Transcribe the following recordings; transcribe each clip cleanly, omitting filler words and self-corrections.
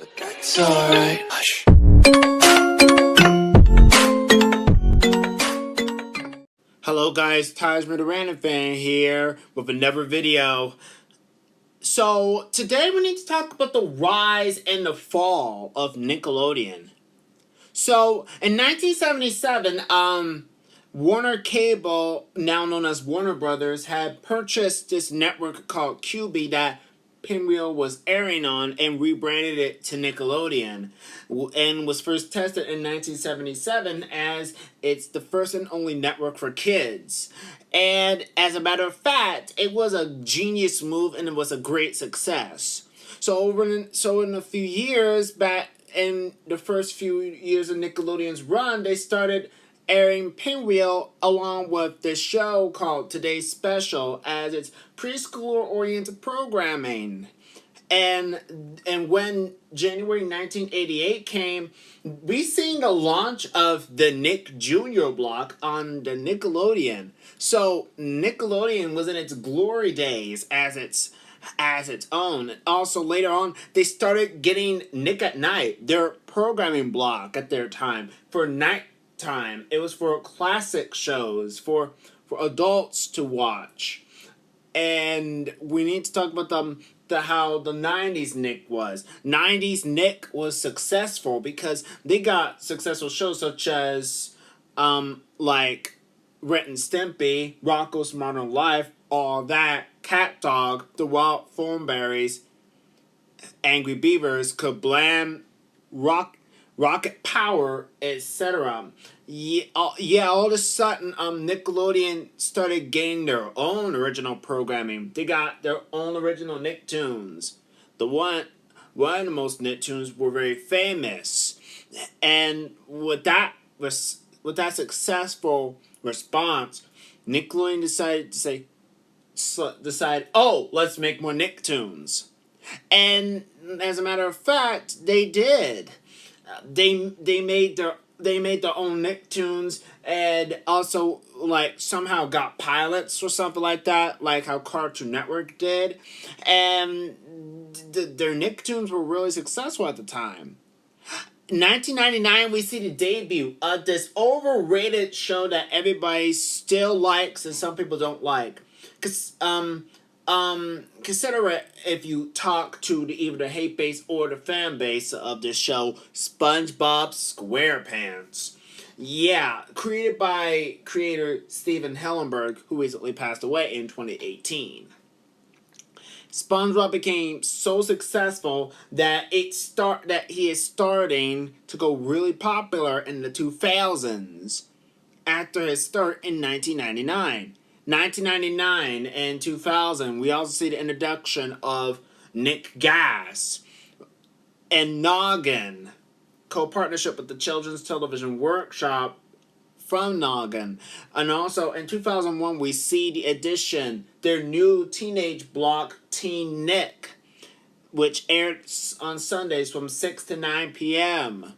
But that's alright. Hush. Hello guys, Tajman the Random Fan here with another video. So today we need to talk about the rise and the fall of Nickelodeon. So in 1977, Warner Cable, now known as Warner Brothers, had purchased this network called QB that Pinwheel was airing on and rebranded it to Nickelodeon, and was first tested in 1977 as it's the first and only network for kids. And as a matter of fact, it was a genius move and it was a great success. So in a few years back, in the first few years of Nickelodeon's run, they started airing Pinwheel along with this show called Today's Special as its preschooler-oriented programming. And when January 1988 came, we seen the launch of the Nick Jr. block on the Nickelodeon. So Nickelodeon was in its glory days as its own. Also later on, they started getting Nick at Night, their programming block at their time, for nighttime. It was for classic shows, for adults to watch. And we need to talk about how the 90s Nick was. 90s Nick was successful because they got successful shows such as like Ren and Stimpy, Rocko's Modern Life, All That, Cat Dog, The Wild Thornberrys, Angry Beavers, Kablam, Rocket Power, etc. All of a sudden, Nickelodeon started getting their own original programming. They got their own original Nicktoons. One of the most Nicktoons were very famous, and with that successful response, Nickelodeon decided, oh, let's make more Nicktoons. And as a matter of fact, they did. They made their own Nicktoons, and also like somehow got pilots or something like that, like how Cartoon Network did. And their Nicktoons were really successful at the time. 1999, we see the debut of this overrated show that everybody still likes and some people don't like. Consider it if you talk to either the hate base or the fan base of this show, SpongeBob SquarePants. Yeah, created by creator Steven Hellenberg, who recently passed away in 2018. SpongeBob became so successful that he is starting to go really popular in the 2000s after his start in 1999. 1999 and 2000, we also see the introduction of Nick Gas and Noggin, co-partnership with the Children's Television Workshop from Noggin. And also in 2001, we see the addition, their new teenage block, Teen Nick, which airs on Sundays from 6 to 9 p.m.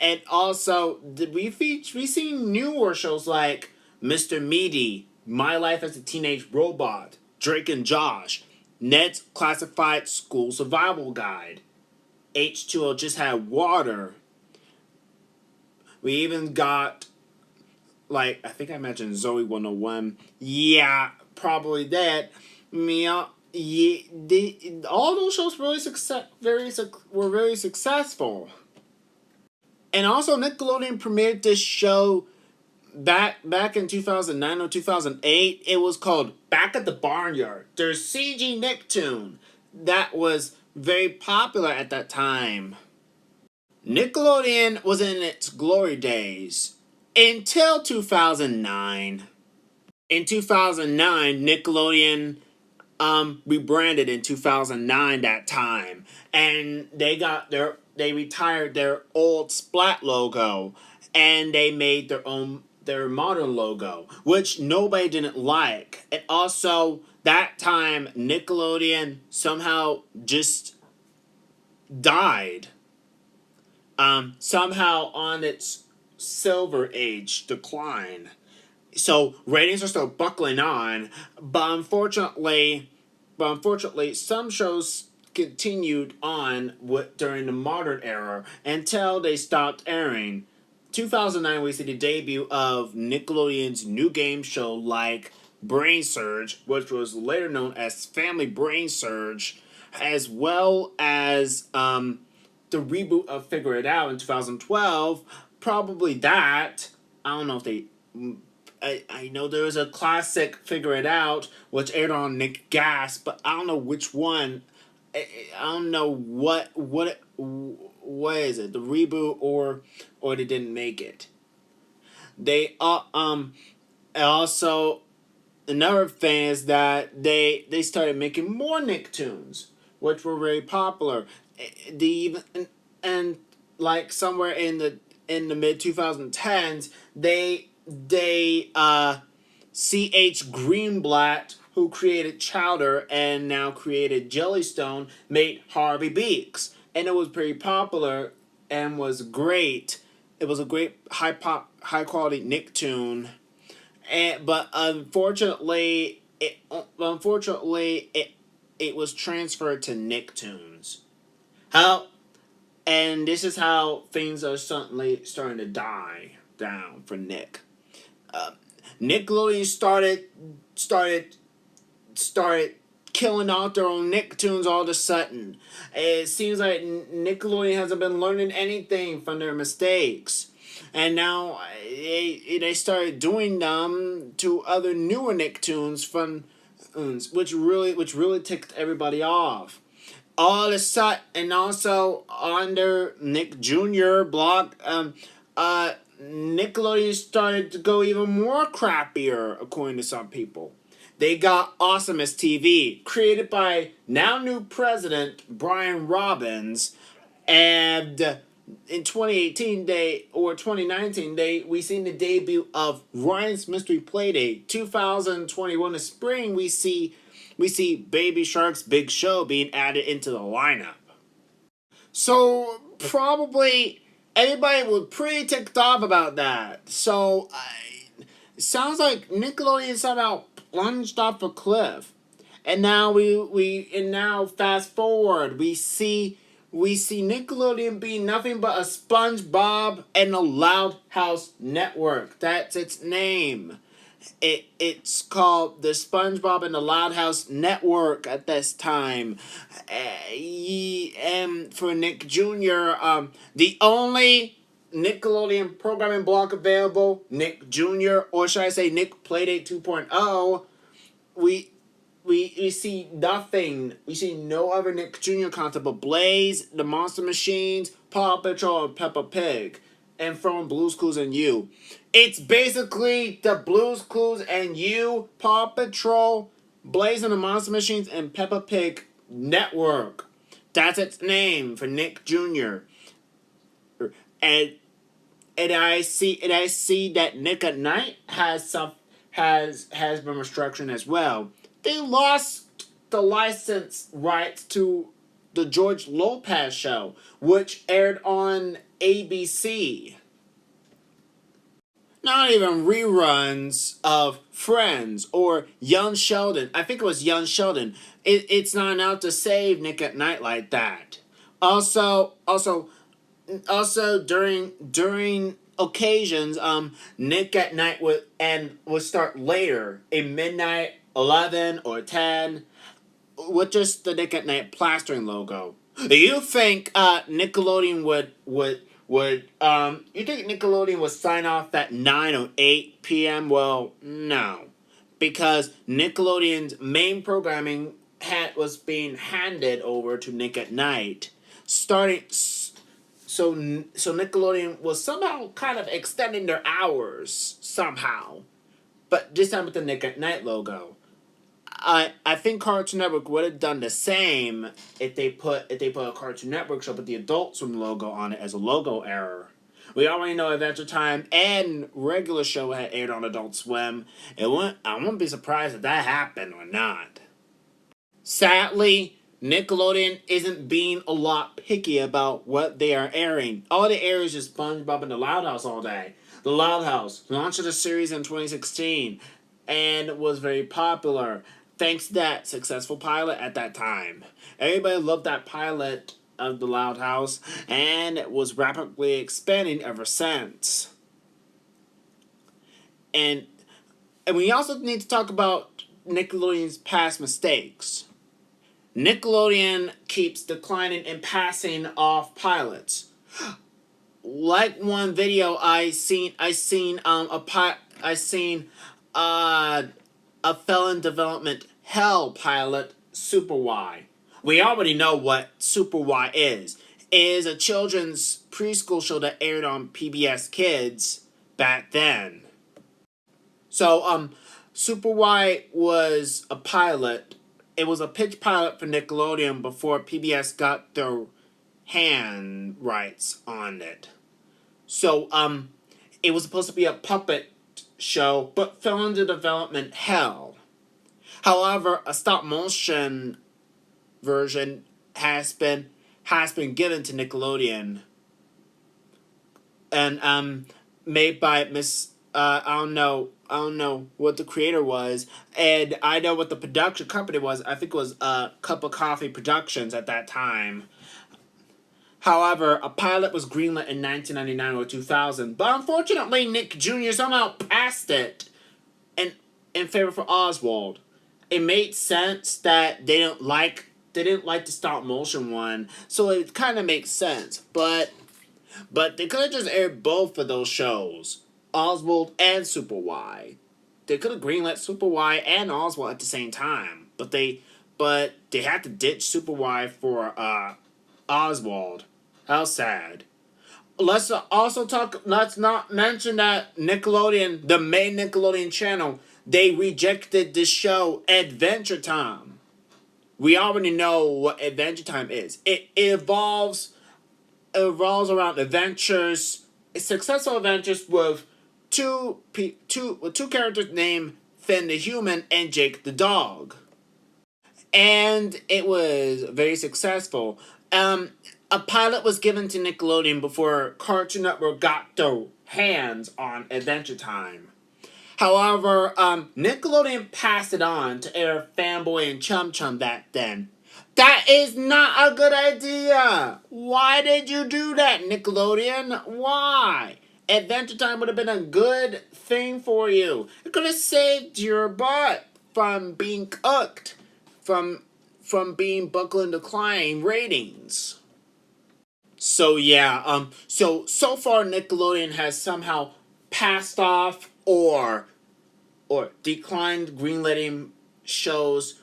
And also, we see newer shows like Mr. Meaty, My Life as a Teenage Robot, Drake and Josh, Ned's Classified School Survival Guide, H2O Just Had Water. We even got, like, I think I mentioned Zoe 101. Yeah, probably that. All those shows were very successful. And also, Nickelodeon premiered this show back in 2009 or 2008. It was called Back at the Barnyard. Their CG Nicktoon that was very popular at that time. Nickelodeon was in its glory days until 2009. In 2009, Nickelodeon rebranded in 2009 that time, and they retired their old Splat logo, and they made their modern logo, which nobody didn't like. And also, that time, Nickelodeon somehow just died. Somehow on its silver age decline. So ratings are still buckling on, but unfortunately, some shows continued on during the modern era until they stopped airing. 2009, we see the debut of Nickelodeon's new game show like Brain Surge, which was later known as Family Brain Surge, as well as the reboot of Figure It Out in 2012. Probably that. I don't know if they. I know there was a classic Figure It Out which aired on Nick Gas, but I don't know which one. I don't know what is it, the reboot or they didn't make it. They also, another thing is that they started making more Nicktoons, which were very popular. They even and like somewhere in the mid 2010s, C.H. Greenblatt, who created Chowder and now created Jellystone, made Harvey Beaks, and it was pretty popular and was great. It was a great high quality Nicktoon, but unfortunately it was transferred to Nicktoons. How and this is how things are suddenly starting to die down for Nick. Nickelodeon started killing out their own Nicktoons all of a sudden. It seems like Nickelodeon hasn't been learning anything from their mistakes, and now they started doing them to other newer Nicktoons from which really ticked everybody off. All of a sudden, and also under Nick Jr. block, Nickelodeon started to go even more crappier, according to some people. They got Awesomeness TV, created by now new president Brian Robbins, and in 2019 we seen the debut of Ryan's Mystery Playdate. 2021 in spring we see Baby Shark's Big Show being added into the lineup. So probably everybody was pretty ticked off about that. So it sounds like Nickelodeon somehow plunged off a cliff, and now now fast forward we see Nickelodeon being nothing but a SpongeBob and the Loud House Network. That's its name. It's called the SpongeBob and the Loud House Network at this time. And for Nick Jr., the only Nickelodeon programming block available, Nick Jr., or should I say Nick Playdate 2.0, we see nothing. We see no other Nick Jr. content but Blaze, the Monster Machines, Paw Patrol, and Peppa Pig, and from Blue's Clues and You. It's basically the Blue's Clues and You, Paw Patrol, Blaze and the Monster Machines, and Peppa Pig network. That's its name for Nick Jr. And I see that Nick at Night has been restructuring as well. They lost the license rights to the George Lopez show, which aired on ABC. Not even reruns of Friends or Young Sheldon. I think it was Young Sheldon. It's not enough to save Nick at Night like that. Also during occasions, Nick at Night would start later, in midnight, 11 or 10, with just the Nick at Night plastering logo. You think Nickelodeon you think Nickelodeon would sign off at 9 or 8 p.m.? Well, no. Because Nickelodeon's main programming was being handed over to Nick at Night. So Nickelodeon was somehow kind of extending their hours, somehow. But this time with the Nick at Night logo. I think Cartoon Network would have done the same if they put a Cartoon Network show with the Adult Swim logo on it as a logo error. We already know Adventure Time and regular show had aired on Adult Swim. I wouldn't be surprised if that happened or not. Sadly, Nickelodeon isn't being a lot picky about what they are airing. All they air is just SpongeBob and the Loud House all day. The Loud House launched the series in 2016 and was very popular. thanks to that successful pilot at that time. Everybody loved that pilot of the Loud House, and it was rapidly expanding ever since. And we also need to talk about Nickelodeon's past mistakes. Nickelodeon keeps declining and passing off pilots. Like one video I seen a felon development hell pilot, Super Y. We already know what Super Y is. It is a children's preschool show that aired on PBS Kids back then. So Super Y was a pilot. It was a pitch pilot for Nickelodeon before PBS got their hand rights on it. So it was supposed to be a puppet show, but fell into development hell. However, a stop motion version has been given to Nickelodeon, and made by Miss I don't know what the creator was, and I know what the production company was. I think it was Cup of Coffee Productions at that time. However, a pilot was greenlit in 1999 or 2000, but unfortunately Nick Jr. somehow passed it in favor for Oswald. It made sense that they didn't like the stop motion one, so it kind of makes sense. But they could have just aired both of those shows, Oswald and Super Y. They could have greenlit Super Y and Oswald at the same time, but they had to ditch Super Y for Oswald. How sad. Let's not mention that Nickelodeon, the main Nickelodeon channel, they rejected the show Adventure Time. We already know what Adventure Time is. It revolves around adventures, successful adventures with two characters named Finn the Human and Jake the Dog. And it was very successful. A pilot was given to Nickelodeon before Cartoon Network got their hands on Adventure Time. However, Nickelodeon passed it on to air Fanboy and Chum Chum back then. That is not a good idea! Why did you do that, Nickelodeon? Why? Adventure Time would have been a good thing for you. It could have saved your butt from being cooked, from being buckle and decline ratings. So yeah, so far Nickelodeon has somehow passed off or declined greenletting shows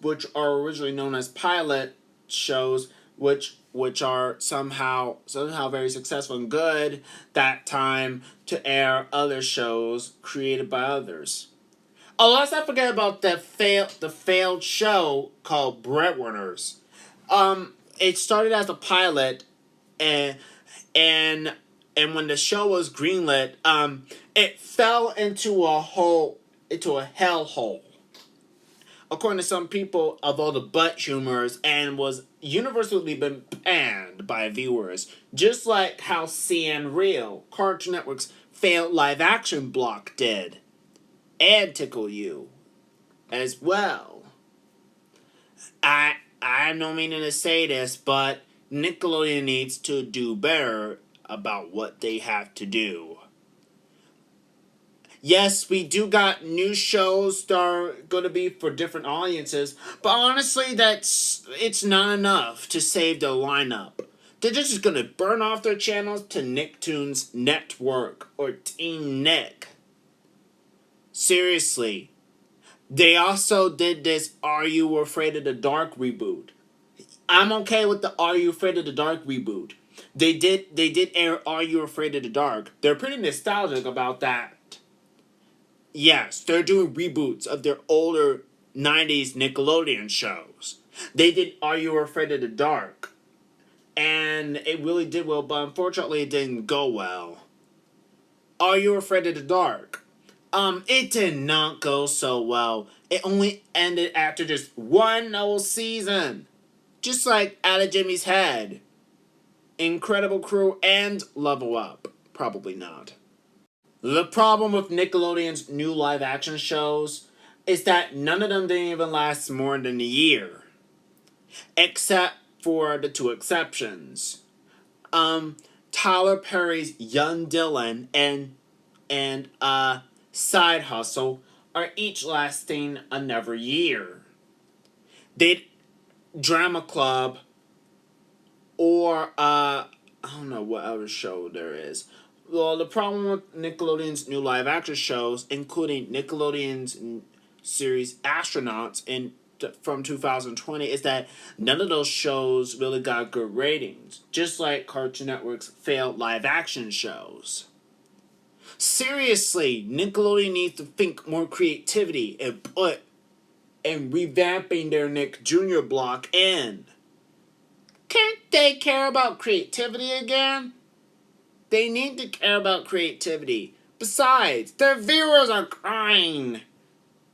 which are originally known as pilot shows, which are somehow very successful and good that time, to air other shows created by others. Oh, let's not forget about the failed show called Breadwinners. It started as a pilot, and when the show was greenlit, it fell into a hellhole. According to some people, of all the butt humors, and was universally been panned by viewers, just like how CN Real, Cartoon Network's failed live action block, did, and Tickle You as well. I have no meaning to say this, but Nickelodeon needs to do better about what they have to do. Yes, we do got new shows that are going to be for different audiences, but honestly, it's not enough to save the lineup. They're just going to burn off their channels to Nicktoons Network or Team Nick. Seriously. They also did this Are You Afraid of the Dark reboot. I'm okay with the Are You Afraid of the Dark reboot. They did air Are You Afraid of the Dark. They're pretty nostalgic about that. Yes, they're doing reboots of their older 90s Nickelodeon shows. They did Are You Afraid of the Dark, and it really did well, but unfortunately it didn't go well. Are You Afraid of the Dark? It did not go so well. It only ended after just one whole season. Just like Out of Jimmy's Head, Incredible Crew, and Level Up. Probably not. The problem with Nickelodeon's new live action shows is that none of them didn't even last more than a year, except for the two exceptions. Tyler Perry's Young Dylan and Side Hustle are each lasting another year. They Drama Club or I don't know what other show there is. Well, the problem with Nickelodeon's new live action shows, including Nickelodeon's series Astronauts from 2020, is that none of those shows really got good ratings, just like Cartoon Network's failed live action shows. Seriously, Nickelodeon needs to think more creativity and put and revamping their Nick Jr. block in. Can't they care about creativity again? They need to care about creativity. Besides, their viewers are crying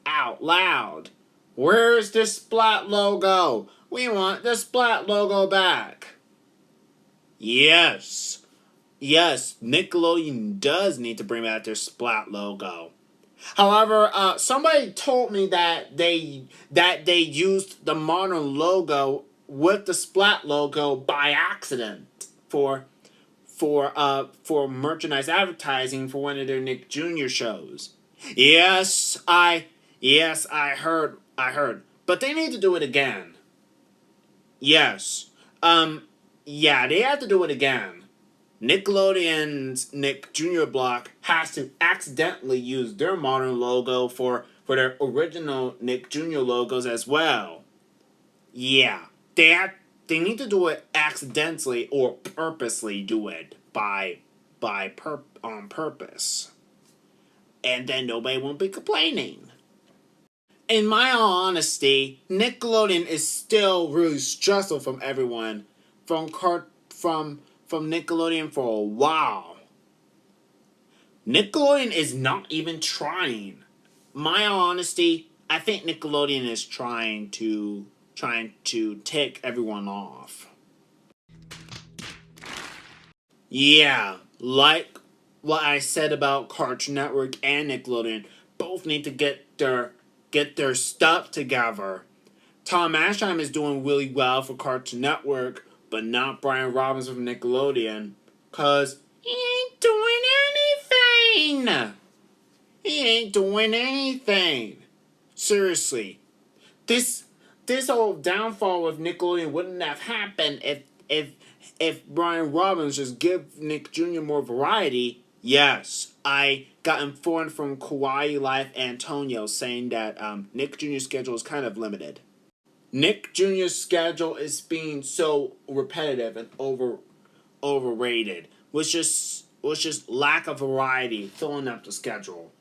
out loud. Where's the Splat logo? We want the Splat logo back. Yes, Nickelodeon does need to bring back their Splat logo. However, somebody told me that they used the modern logo with the Splat logo by accident for merchandise advertising for one of their Nick Jr. shows. Yes, I heard, but they need to do it again. Yes, yeah, they have to do it again. Nickelodeon's Nick Jr. block has to accidentally use their modern logo for their original Nick Jr. logos as well. Yeah, they need to do it accidentally or purposely do it on purpose. And then nobody won't be complaining. In my honesty, Nickelodeon is still really stressful from everyone from Nickelodeon for a while. Nickelodeon is not even trying. My honesty, I think Nickelodeon is trying to tick everyone off. Yeah, like what I said about Cartoon Network and Nickelodeon, both need to get their stuff together. Tom Ashheim is doing really well for Cartoon Network, but not Brian Robbins from Nickelodeon, cause he ain't doing anything. He ain't doing anything. Seriously, this whole downfall of Nickelodeon wouldn't have happened if Brian Robbins just give Nick Jr. more variety. Yes, I got informed from Kawaii Life Antonio saying that Nick Jr.'s schedule is kind of limited. Nick Jr.'s schedule is being so repetitive and overrated, which just lack of variety filling up the schedule.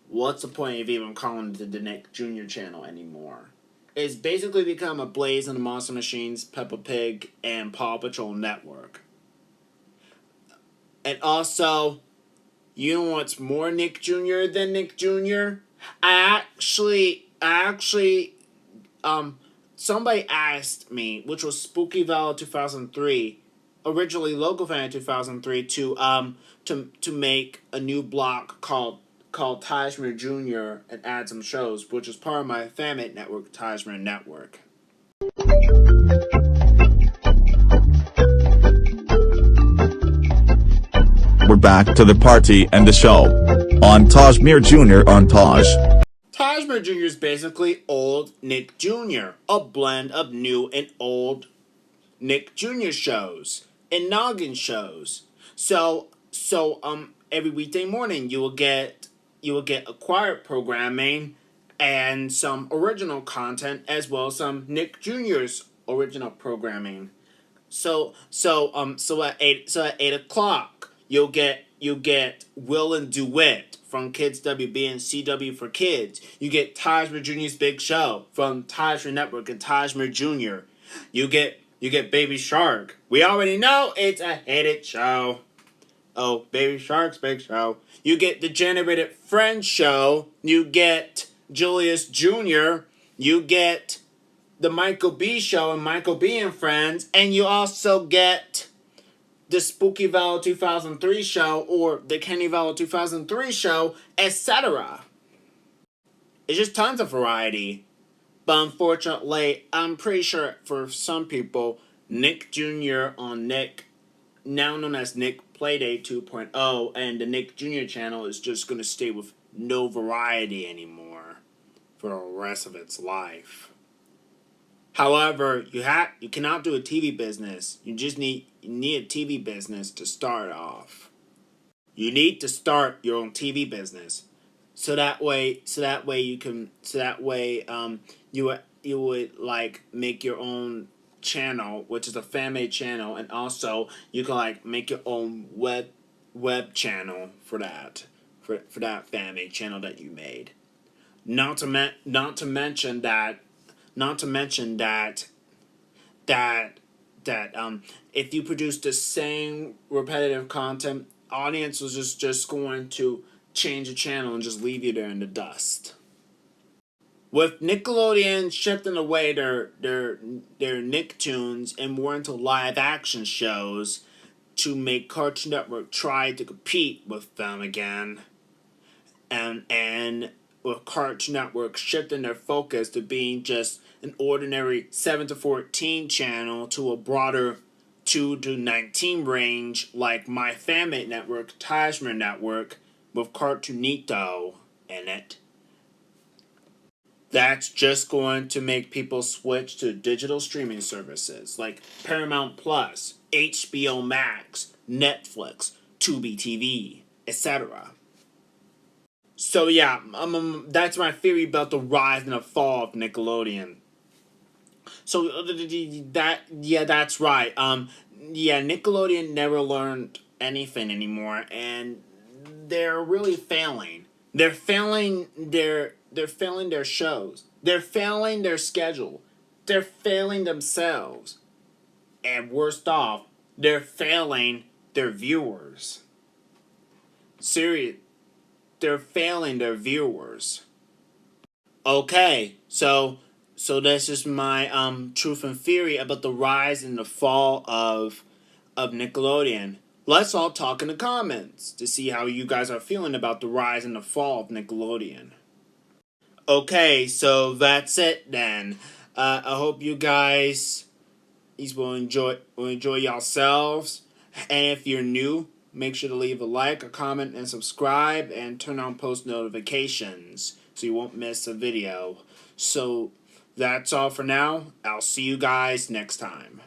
What's the point of even calling it the Nick Jr. channel anymore? It's basically become a Blaze and the Monster Machines, Peppa Pig, and Paw Patrol network. And also, you know what's more Nick Jr. than Nick Jr.? I actually, somebody asked me, which was Spooky Val 2003, originally Local Fan 2003, to make a new block called Tajmer Jr. and add some shows, which is part of my Family Network, Tajmer Network. We're back to the party and the show. On Tajmer Jr. on Taj. Tajmer Jr. is basically old Nick Jr., a blend of new and old Nick Jr. shows and noggin shows. So every weekday morning you will get acquired programming and some original content as well as some Nick Jr.'s original programming. So at 8 o'clock you'll get Will and Duet from Kids WB and CW for Kids. You get Tajmer Jr.'s Big Show from Tajmer Network and Tajmer Jr. You get Baby Shark. We already know it's a hated show. Oh, Baby Shark's Big Show. You get the Generated Friends Show. You get Julius Jr. You get the Michael B. Show and Michael B. and Friends. And you also get the Spooky Valor 2003 show or the Kenny Valor 2003 show, etc. It's just tons of variety. But unfortunately, I'm pretty sure for some people, Nick Jr. on Nick, now known as Nick Playdate 2.0, and the Nick Jr. channel is just going to stay with no variety anymore for the rest of its life. However, you cannot do a TV business. You need a TV business to start off. You need to start your own TV business, so that way you would like make your own channel, which is a fan made channel, and also you can like make your own web channel for that fan made channel that you made. Not to mention that if you produce the same repetitive content, audience was just going to change the channel and just leave you there in the dust. With Nickelodeon shifting away their Nicktoons and more into live action shows to make Cartoon Network try to compete with them again, and with Cartoon Network shifting their focus to being just an ordinary 7 to 14 channel to a broader 2 to 19 range like My Family Network, Tajmer Network, with Cartoonito in it. That's just going to make people switch to digital streaming services like Paramount Plus, HBO Max, Netflix, Tubi TV, etc. So yeah, that's my theory about the rise and the fall of Nickelodeon. So that's right. Nickelodeon never learned anything anymore, and they're really failing. They're failing their shows. They're failing their schedule. They're failing themselves. And worst off, they're failing their viewers. Serious. They're failing their viewers. Okay, so that's just my truth and theory about the rise and the fall of Nickelodeon. Let's all talk in the comments to see how you guys are feeling about the rise and the fall of Nickelodeon. Okay, so that's it then. I hope you guys will enjoy yourselves. And if you're new, make sure to leave a like, a comment, and subscribe, and turn on post notifications so you won't miss a video. So that's all for now. I'll see you guys next time.